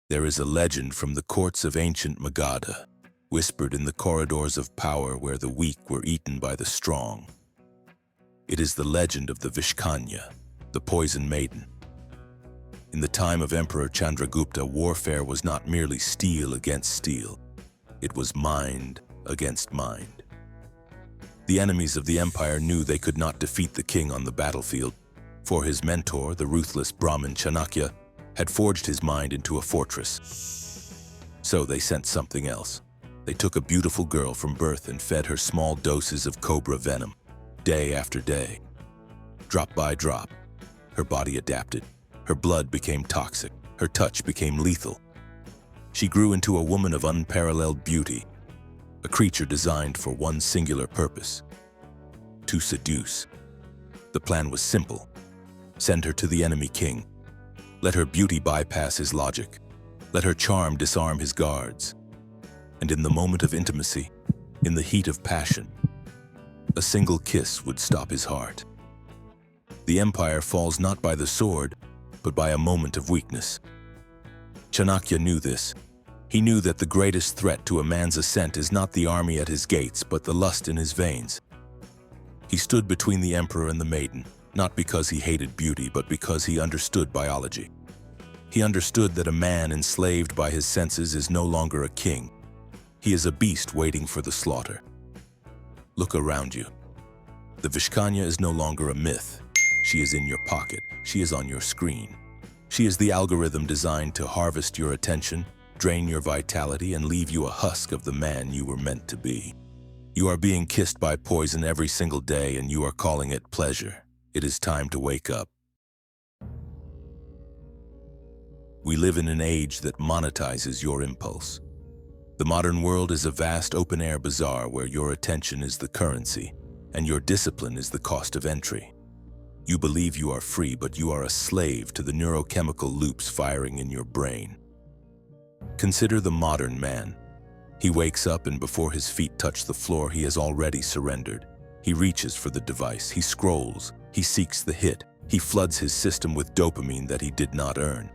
There is a legend from the courts of ancient Magadha, whispered in the corridors of power where the weak were eaten by the strong. It is the legend of the Vishkanya, the poison maiden. In the time of Emperor Chandragupta, warfare was not merely steel against steel. It was mind against mind. The enemies of the empire knew they could not defeat the king on the battlefield, for his mentor, the ruthless Brahmin Chanakya, had forged his mind into a fortress. So they sent something else. They took a beautiful girl from birth and fed her small doses of cobra venom, day after day. Drop by drop, her body adapted. Her blood became toxic. Her touch became lethal. She grew into a woman of unparalleled beauty, a creature designed for one singular purpose: to seduce. The plan was simple. Send her to the enemy king. Let her beauty bypass his logic. Let her charm disarm his guards. And in the moment of intimacy, in the heat of passion, a single kiss would stop his heart. The empire falls not by the sword, but by a moment of weakness. Chanakya knew this. He knew that the greatest threat to a man's ascent is not the army at his gates, but the lust in his veins. He stood between the emperor and the maiden, not because he hated beauty, but because he understood biology. He understood that a man enslaved by his senses is no longer a king. He is a beast waiting for the slaughter. Look around you. The Vishkanya is no longer a myth. She is in your pocket. She is on your screen. She is the algorithm designed to harvest your attention, drain your vitality, and leave you a husk of the man you were meant to be. You are being kissed by poison every single day, and you are calling it pleasure. It is time to wake up. We live in an age that monetizes your impulse. The modern world is a vast open-air bazaar where your attention is the currency, and your discipline is the cost of entry. You believe you are free, but you are a slave to the neurochemical loops firing in your brain. Consider the modern man. He wakes up, and before his feet touch the floor, he has already surrendered. He reaches for the device, he scrolls, he seeks the hit, he floods his system with dopamine that he did not earn.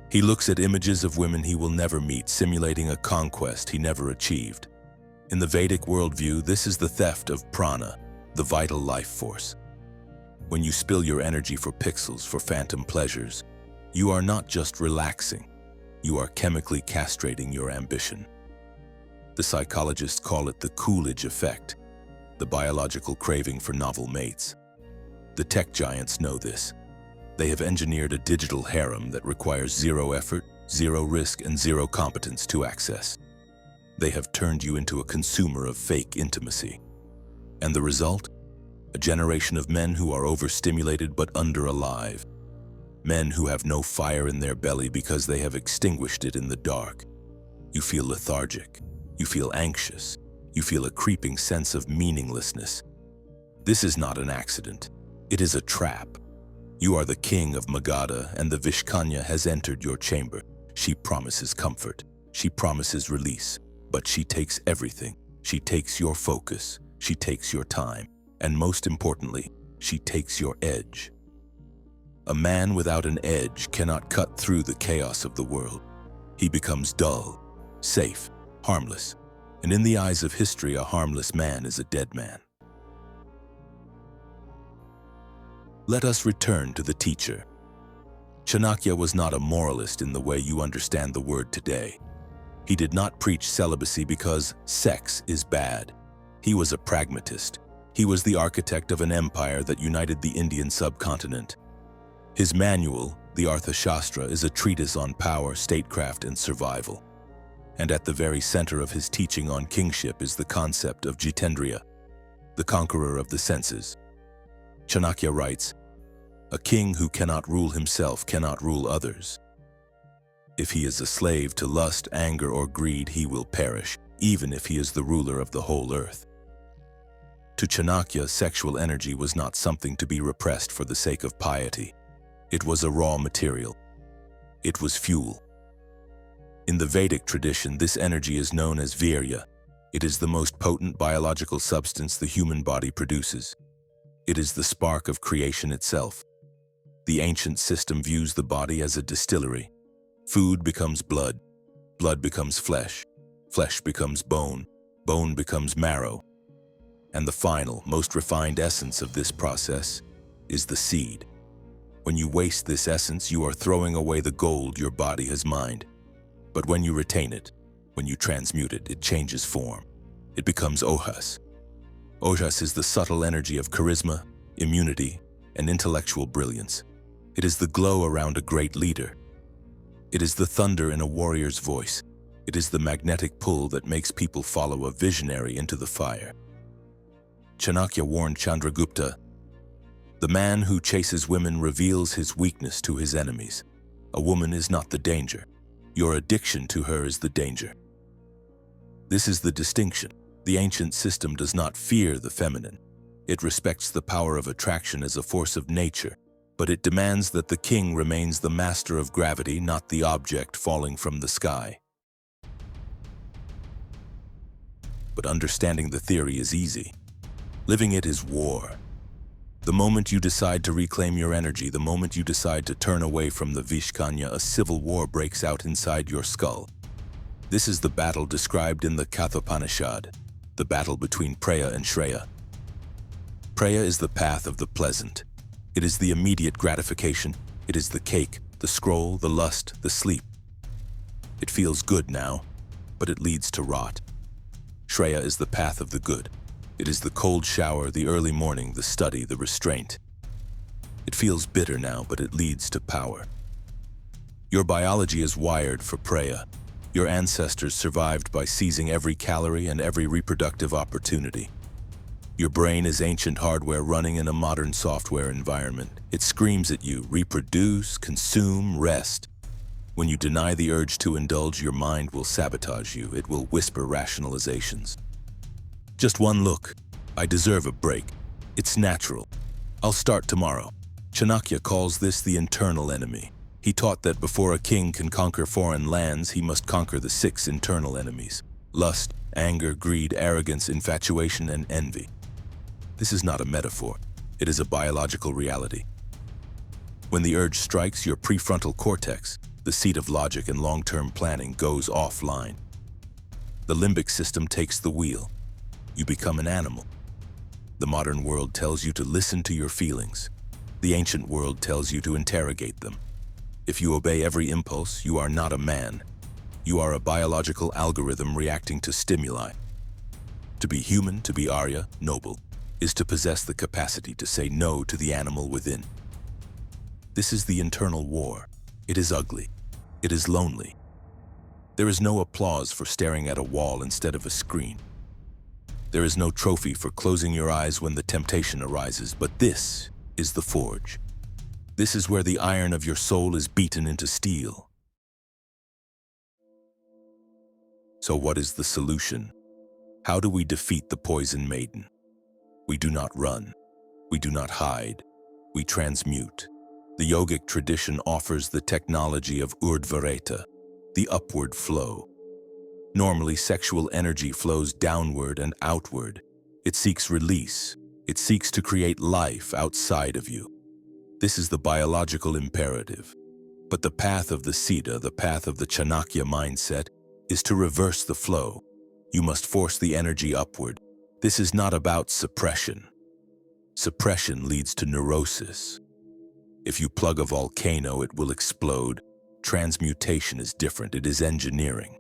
He looks at images of women he will never meet, simulating a conquest he never achieved. In the Vedic worldview, this is the theft of prana, the vital life force. When you spill your energy for pixels, for phantom pleasures, you are not just relaxing, you are chemically castrating your ambition. The psychologists call it the Coolidge effect, the biological craving for novel mates. The tech giants know this. They have engineered a digital harem that requires zero effort, zero risk, and zero competence to access. They have turned you into a consumer of fake intimacy. And the result? A generation of men who are overstimulated but under-alive. Men who have no fire in their belly because they have extinguished it in the dark. You feel lethargic. You feel anxious. You feel a creeping sense of meaninglessness. This is not an accident. It is a trap. You are the king of Magadha, and the Vishkanya has entered your chamber. She promises comfort. She promises release. But she takes everything. She takes your focus. She takes your time. And most importantly, she takes your edge. A man without an edge cannot cut through the chaos of the world. He becomes dull, safe, harmless. And in the eyes of history, a harmless man is a dead man. Let us return to the teacher. Chanakya was not a moralist in the way you understand the word today. He did not preach celibacy because sex is bad. He was a pragmatist. He was the architect of an empire that united the Indian subcontinent. His manual, the Arthashastra, is a treatise on power, statecraft, and survival. And at the very center of his teaching on kingship is the concept of Jitendriya, the conqueror of the senses. Chanakya writes, "A king who cannot rule himself cannot rule others. If he is a slave to lust, anger, or greed, he will perish, even if he is the ruler of the whole earth." To Chanakya, sexual energy was not something to be repressed for the sake of piety. It was a raw material. It was fuel. In the Vedic tradition, this energy is known as virya. It is the most potent biological substance the human body produces. It is the spark of creation itself. The ancient system views the body as a distillery. Food becomes blood, blood becomes flesh, flesh becomes bone, bone becomes marrow. And the final, most refined essence of this process is the seed. When you waste this essence, you are throwing away the gold your body has mined. But when you retain it, when you transmute it, it changes form. It becomes Ojas. Ojas is the subtle energy of charisma, immunity, and intellectual brilliance. It is the glow around a great leader. It is the thunder in a warrior's voice. It is the magnetic pull that makes people follow a visionary into the fire. Chanakya warned Chandragupta, "The man who chases women reveals his weakness to his enemies. A woman is not the danger. Your addiction to her is the danger." This is the distinction. The ancient system does not fear the feminine. It respects the power of attraction as a force of nature, but it demands that the king remains the master of gravity, not the object falling from the sky. But understanding the theory is easy. Living it is war. The moment you decide to reclaim your energy, the moment you decide to turn away from the Vishkanya, a civil war breaks out inside your skull. This is the battle described in the Kathopanishad, the battle between Preya and Shreya. Preya is the path of the pleasant. It is the immediate gratification. It is the cake, the scroll, the lust, the sleep. It feels good now, but it leads to rot. Shreya is the path of the good. It is the cold shower, the early morning, the study, the restraint. It feels bitter now, but it leads to power. Your biology is wired for Preya. Your ancestors survived by seizing every calorie and every reproductive opportunity. Your brain is ancient hardware running in a modern software environment. It screams at you, reproduce, consume, rest. When you deny the urge to indulge, your mind will sabotage you. It will whisper rationalizations. Just one look. I deserve a break. It's natural. I'll start tomorrow. Chanakya calls this the internal enemy. He taught that before a king can conquer foreign lands, he must conquer the 6 internal enemies: lust, anger, greed, arrogance, infatuation, and envy. This is not a metaphor. It is a biological reality. When the urge strikes, your prefrontal cortex, the seat of logic and long-term planning, goes offline. The limbic system takes the wheel. You become an animal. The modern world tells you to listen to your feelings. The ancient world tells you to interrogate them. If you obey every impulse, you are not a man. You are a biological algorithm reacting to stimuli. To be human, to be Arya, noble, is to possess the capacity to say no to the animal within. This is the internal war. It is ugly. It is lonely. There is no applause for staring at a wall instead of a screen. There is no trophy for closing your eyes when the temptation arises, but this is the forge. This is where the iron of your soul is beaten into steel. So what is the solution? How do we defeat the poison maiden? We do not run. We do not hide. We transmute. The yogic tradition offers the technology of Urdhvareta, the upward flow. Normally, sexual energy flows downward and outward. It seeks release. It seeks to create life outside of you. This is the biological imperative. But the path of the Siddha, the path of the Chanakya mindset, is to reverse the flow. You must force the energy upward. This is not about suppression. Suppression leads to neurosis. If you plug a volcano, it will explode. Transmutation is different. It is engineering.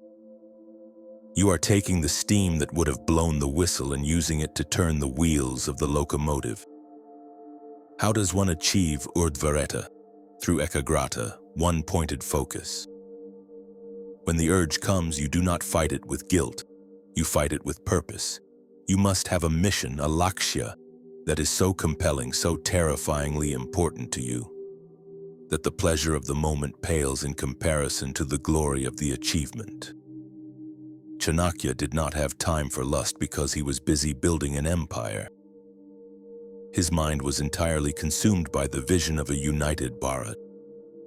You are taking the steam that would have blown the whistle and using it to turn the wheels of the locomotive. How does one achieve Urdhvareta? Through ekagrata, one-pointed focus. When the urge comes, you do not fight it with guilt. You fight it with purpose. You must have a mission, a lakshya, that is so compelling, so terrifyingly important to you, that the pleasure of the moment pales in comparison to the glory of the achievement. Chanakya did not have time for lust because he was busy building an empire. His mind was entirely consumed by the vision of a united Bharat.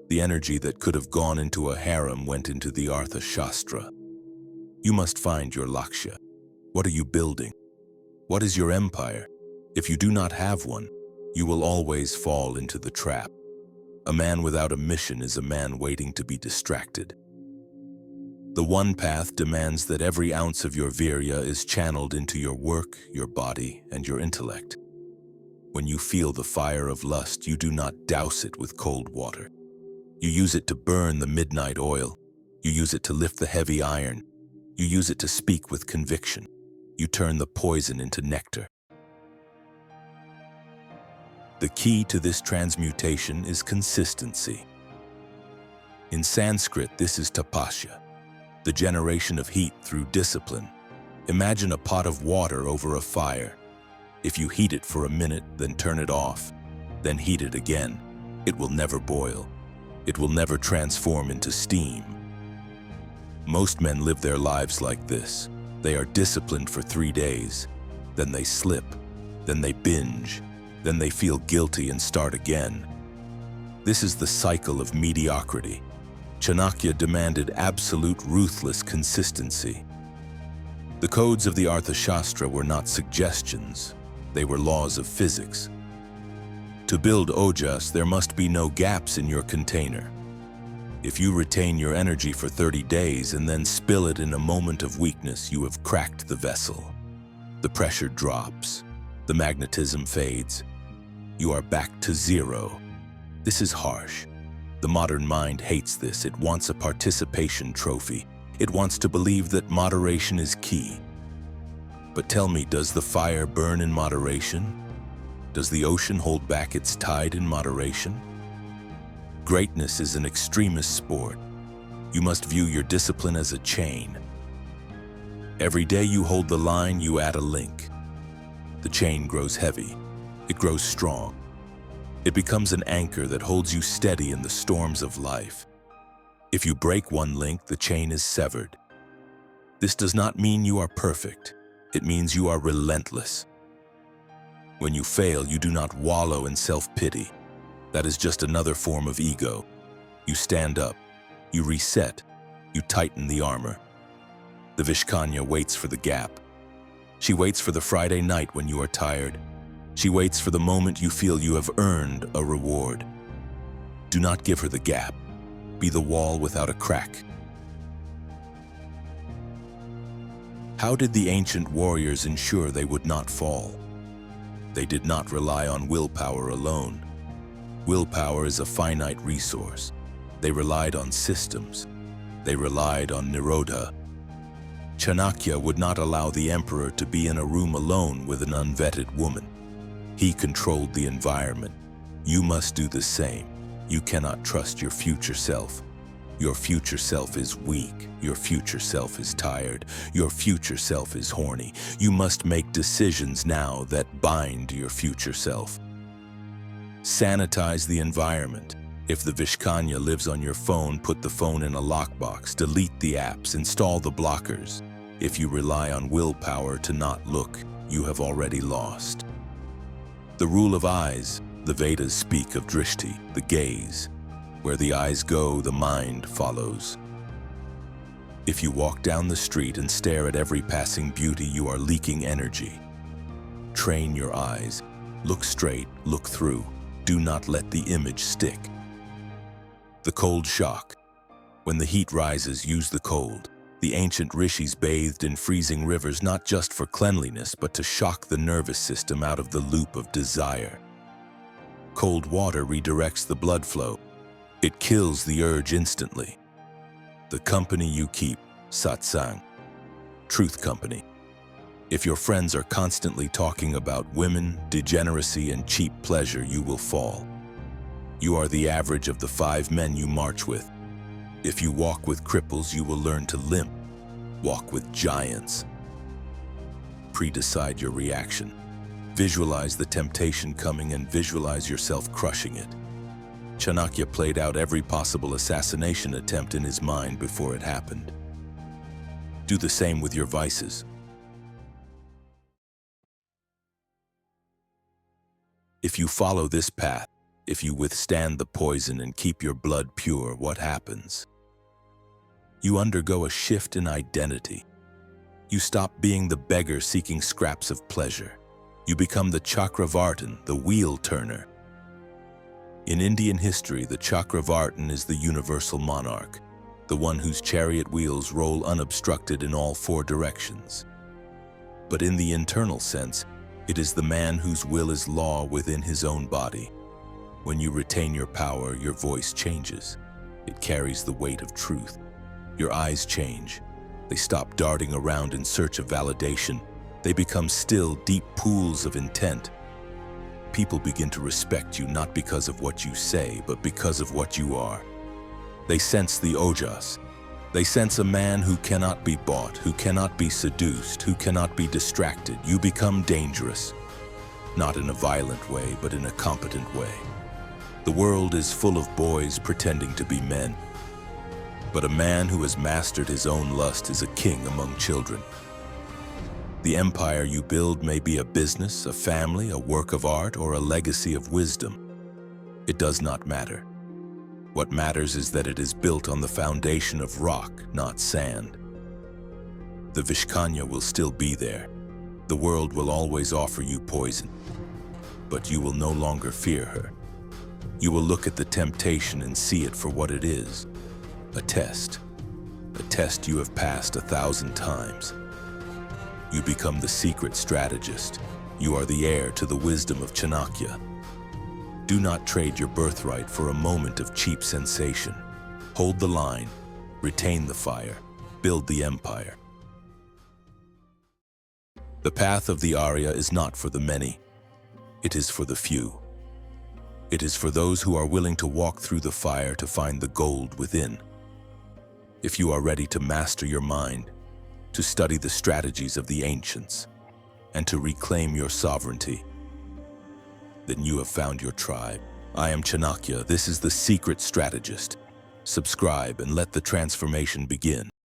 The energy that could have gone into a harem went into the Artha Shastra. You must find your lakshya. What are you building? What is your empire? If you do not have one, you will always fall into the trap. A man without a mission is a man waiting to be distracted. The one path demands that every ounce of your virya is channeled into your work, your body, and your intellect. When you feel the fire of lust, you do not douse it with cold water. You use it to burn the midnight oil. You use it to lift the heavy iron. You use it to speak with conviction. You turn the poison into nectar. The key to this transmutation is consistency. In Sanskrit, this is Tapasya, the generation of heat through discipline. Imagine a pot of water over a fire. If you heat it for a minute, then turn it off, then heat it again, it will never boil. It will never transform into steam. Most men live their lives like this. They are disciplined for 3 days, then they slip, then they binge, then they feel guilty and start again. This is the cycle of mediocrity. Chanakya demanded absolute ruthless consistency. The codes of the Arthashastra were not suggestions, they were laws of physics. To build Ojas, there must be no gaps in your container. If you retain your energy for 30 days and then spill it in a moment of weakness, you have cracked the vessel. The pressure drops, the magnetism fades. You are back to zero. This is harsh. The modern mind hates this. It wants a participation trophy. It wants to believe that moderation is key. But tell me, does the fire burn in moderation? Does the ocean hold back its tide in moderation? Greatness is an extremist sport. You must view your discipline as a chain. Every day you hold the line, you add a link. The chain grows heavy. It grows strong. It becomes an anchor that holds you steady in the storms of life. If you break one link, the chain is severed. This does not mean you are perfect. It means you are relentless. When you fail, you do not wallow in self-pity. That is just another form of ego. You stand up, you reset, you tighten the armor. The Vishkanya waits for the gap. She waits for the Friday night when you are tired. She waits for the moment you feel you have earned a reward. Do not give her the gap. Be the wall without a crack. How did the ancient warriors ensure they would not fall? They did not rely on willpower alone. Willpower is a finite resource. They relied on systems. They relied on Nirodha. Chanakya would not allow the emperor to be in a room alone with an unvetted woman. He controlled the environment. You must do the same. You cannot trust your future self. Your future self is weak. Your future self is tired. Your future self is horny. You must make decisions now that bind your future self. Sanitize the environment. If the Vishkanya lives on your phone, put the phone in a lockbox, delete the apps, install the blockers. If you rely on willpower to not look, you have already lost. The rule of eyes. The Vedas speak of drishti, the gaze. Where the eyes go, the mind follows. If you walk down the street and stare at every passing beauty, you are leaking energy. Train your eyes. Look straight, look through. Do not let the image stick. The cold shock. When the heat rises, use the cold. The ancient rishis bathed in freezing rivers not just for cleanliness, but to shock the nervous system out of the loop of desire. Cold water redirects the blood flow. It kills the urge instantly. The company you keep, satsang, truth company. If your friends are constantly talking about women, degeneracy, and cheap pleasure, you will fall. You are the average of the 5 men you march with. If you walk with cripples, you will learn to limp. Walk with giants. Predecide your reaction. Visualize the temptation coming and visualize yourself crushing it. Chanakya played out every possible assassination attempt in his mind before it happened. Do the same with your vices. If you follow this path, if you withstand the poison and keep your blood pure, what happens? You undergo a shift in identity. You stop being the beggar seeking scraps of pleasure. You become the Chakravartin, the wheel turner. In Indian history, the Chakravartin is the universal monarch, the one whose chariot wheels roll unobstructed in all four directions. But in the internal sense, it is the man whose will is law within his own body. When you retain your power, your voice changes. It carries the weight of truth. Your eyes change. They stop darting around in search of validation. They become still, deep pools of intent. People begin to respect you not because of what you say, but because of what you are. They sense the Ojas. They sense a man who cannot be bought, who cannot be seduced, who cannot be distracted. You become dangerous, not in a violent way, but in a competent way. The world is full of boys pretending to be men. But a man who has mastered his own lust is a king among children. The empire you build may be a business, a family, a work of art, or a legacy of wisdom. It does not matter. What matters is that it is built on the foundation of rock, not sand. The Vishkanya will still be there. The world will always offer you poison. But you will no longer fear her. You will look at the temptation and see it for what it is. A test you have passed 1,000 times. You become the secret strategist. You are the heir to the wisdom of Chanakya. Do not trade your birthright for a moment of cheap sensation. Hold the line, retain the fire, build the empire. The path of the Arya is not for the many. It is for the few. It is for those who are willing to walk through the fire to find the gold within. If you are ready to master your mind, to study the strategies of the ancients, and to reclaim your sovereignty, then you have found your tribe. I am Chanakya. This is the Secret Strategist. Subscribe and let the transformation begin.